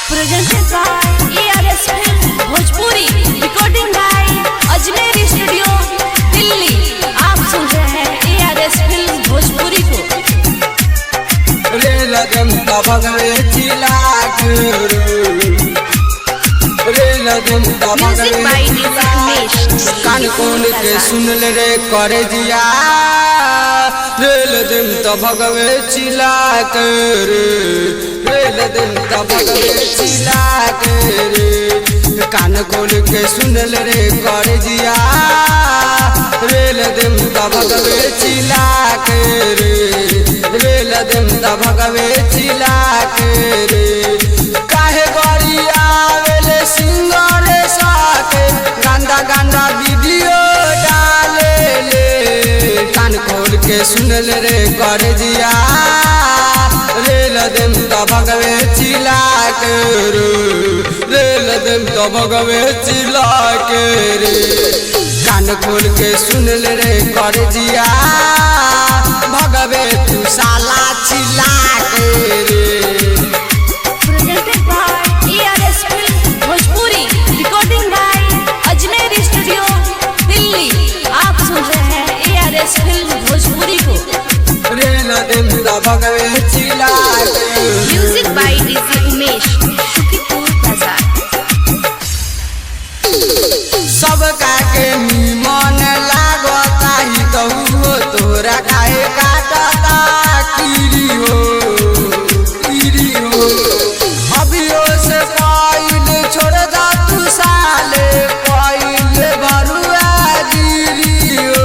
Presented by ARS Film Bhojpuri, recording by Ajmer studio Delhi. आप सुन रहे हैं ARS Film भोजपुरी को। रे लगन भगवे चिलाक रे लगन म्यूजिक बाय डीजे उमेश। कान कोन के सुन ले रे करे जिया रे लगन भगवे चिलाक रे लगन भगवे चिलाक कान खोल के सुन ले रे करे जिया रे लगन भगवे चिलाक रे लगन भगवे चिलाक काहे गड़ी आवेले सिंगर साके गंदा गंदा वीडियो डाले ले कान खोल के सुन ले रे कर जिया रे लगन भगवे चिलाक रे लगन भगवे चिलाक रे कान खोल के सुन ले रे कर जिया भगवे तू साला चिलाक रे। Presented by ARS Film Bhojpuri, recording by Ajmer studio Delhi. आप सुन रहे हैं ARS Film भोजपुरी को। रे लगन भगवे चिलाक music by DJ Umesh, Shukripur बाजार। सब काके निमन लागता ही तो तोरा काहे काटता कीरी हो अभियो से पाइल छोड़ दा तू साले पाइल बरुआ गिरी हो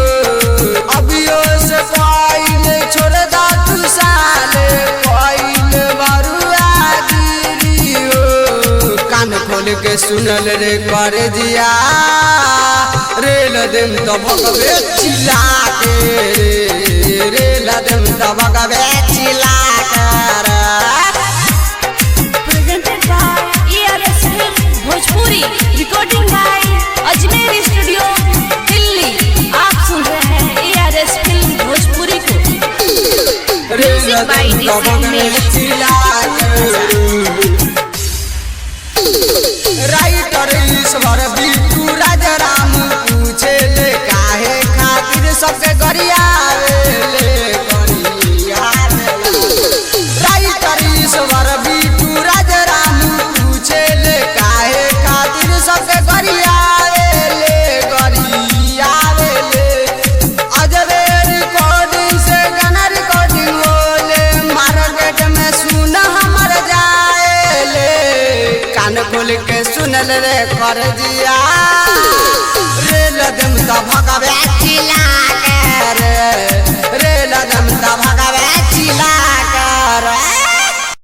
अभियो से पाइल छोड़ दा तू साले पाइल बरुआ गिरी हो कान खोल के सुनल रे कर दिया रे लगन भगवे चिलाक रे लगन भगवे चिलाक Presented by ARS Film Bhojpuri, recording by Ajmer studio Delhi. आप सुन रहे हैं ARS Film भोजपुरी को। रे म्यूजिक बाय लगन डीजे भगवे उमेश। चिलाक राइटर ईश्वर बिट्टू राजाराम पूछे ले काहे खातिर सबके गरियावे राइटर ईश्वर बिट्टू राजाराम पूछे ले काहे खातिर सबके गरियावे अजबे रिकॉर्डिंग से गाना रिकॉर्डिंग होले मार्केट में सुन हमर जाएले कान खोल के सुनल रे कर दिया रे